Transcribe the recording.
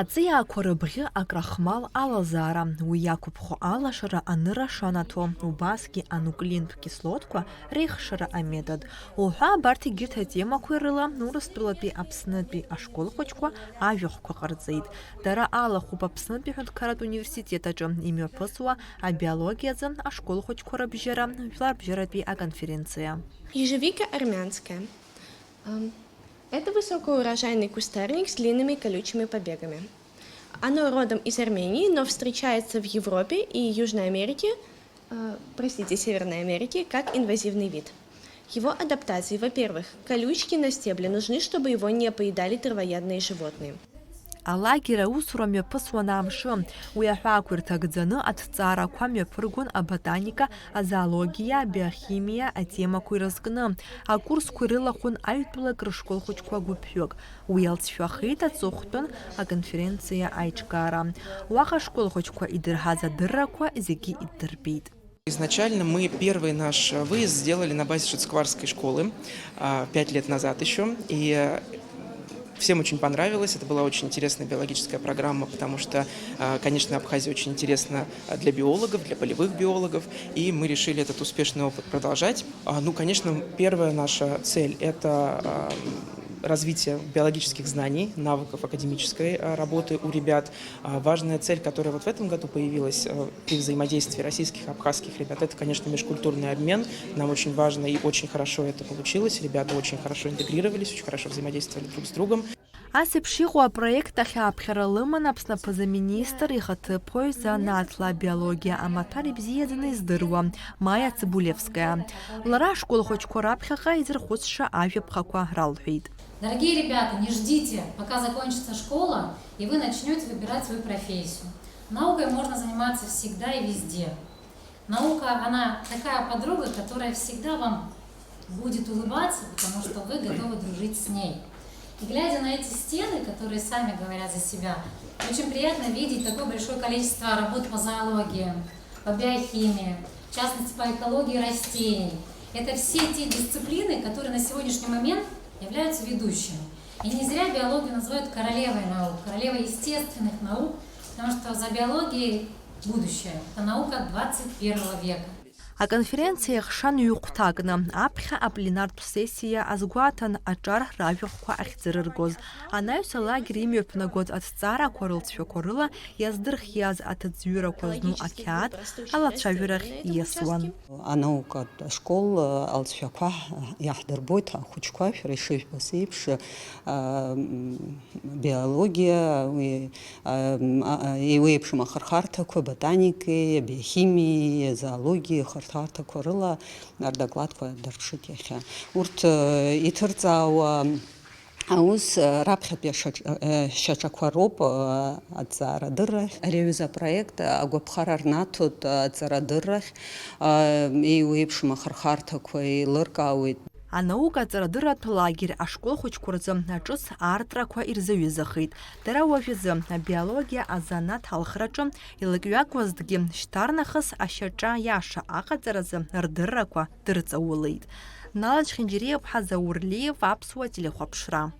Аҵиаа рыбӷьы акрахмал алазаара, уи иақәыԥхо алашара аныра шанаҭо, убасгьы ануклеиновтә кислотқәа реихшара аметод. Уҳәа абарҭ егьырҭ атемақәа рыла Урыстәылатәи Аԥснытәи ашкол хәыҷқәа ажәахәқәа ҟарҵеит. Дара алахәуп Аԥснытәи Аҳәынҭқарратә университет аҿы имҩаԥысуа абиологиазы ашкол хәыҷқәа рыбжьара жәларбжьаратәи аконференциа. Ежевика армянская. Это высокоурожайный кустарник с длинными колючими побегами. Оно родом из Армении, но встречается в Европе и Южной Америке, Северной Америке, как инвазивный вид. Его адаптации, во-первых, колючки на стебле нужны, чтобы его не поедали травоядные животные. Алагер аусура мҩаԥысуан амшы, уи аҳәаақәа ирҭагӡаны аҭҵаарақәа мҩаԥыргон аботаника, азоологиа, абиохимиа атемақәа ирызкны. Акурсқәа ирылахәын аҩтәылак рышкол хәыҷқәа гәыԥҩык. Уи алҵшәахеит аҵыхәтәан аконференциа аиҿкаара. Уаҟа ашкол хәыҷқәа идырҳаз адыррақәа зегьы иддырбеит. Изначально мы первый наш выезд сделали на базе Шацкварской школы 5 лет назад еще. И всем очень понравилось. Это была очень интересная биологическая программа, потому что, конечно, Абхазия очень интересна для биологов, для полевых биологов. И мы решили этот успешный опыт продолжать. Ну, конечно, первая наша цель – это развитие биологических знаний, навыков академической работы у ребят. Важная цель, которая вот в этом году появилась при взаимодействии российских и абхазских ребят, это, конечно, межкультурный обмен. Нам очень важно и очень хорошо это получилось. Ребята очень хорошо интегрировались, очень хорошо взаимодействовали друг с другом. Асеиԥш иҟоу апроект ахь ааԥхьара лыман Аԥсны Министр ихаҭыԥуаҩ занааҭла абиологиа амаҭәар ибзиаӡаны издыруа Маиа Цыбулевская. Лара ашкол хәыҷқәа раԥхьаҟа изырхәыцша ажәаԥҟақәа ралҳәеит. Дорогие ребята, не ждите, пока закончится школа, и вы начнете выбирать свою профессию. Наукой можно заниматься всегда и везде. Наука, она такая подруга, которая всегда вам будет улыбаться, потому что вы готовы дружить с ней. И глядя на эти стены, которые сами говорят за себя, очень приятно видеть такое большое количество работ по зоологии, по биохимии, в частности по экологии растений. Это все те дисциплины, которые на сегодняшний момент являются ведущими. И не зря биологию называют королевой наук, королевой естественных наук, потому что за биологией будущее. Это наука 21 века. Аконференциа иахшан ҩ-хәҭакны, аԥхьа апленартә сессиа азгәаҭан аҿар ражәахәқәа ахьӡырыргоз. Анаҩс алагер имҩаԥнагоз аҭҵаарақәа рылҵшәақәа рыла иаздырхиаз аҭыӡҩырақәа зну ақьаад алацәажәарахь ииасуан. Анаукатә ашкол алҵшәақәа иаҳдырбоит ҳахәыҷқәа, шәара ишыжәбаз еиԥш, биологиа, еиуеиԥшым ахырхарҭақәа, ботаникеи, абиохимиеи, азоологиеи, харҭарҭақәа рыла ардокладқәа дырԥшит иахьа. Урҭ иҭырҵаауа аус раԥхьатәи шьаҿақәа роуп аҵаарадыррахь. Ари аҩыза апроект агәаԥхара рнаҭоит аҵаарадыррахь, еиуеиԥшым ахырхарҭақәа еилыркаауеит. Анаука аҵарадырратә лагер ашкол хәыҷқәа рзы аҿыц аартрақәа ирзаҩызахеит. Дара уажәазы абиологиа азанааҭ алхраҿы илакҩакуазҭгьы шьҭарнахыс ашьаҿа иаша аҟаҵаразы рдыррақәа дырҵаулеит. Налаџь Хинџьериев-ԥҳа Заурлиев, Аԥсуа телехәаԥшра.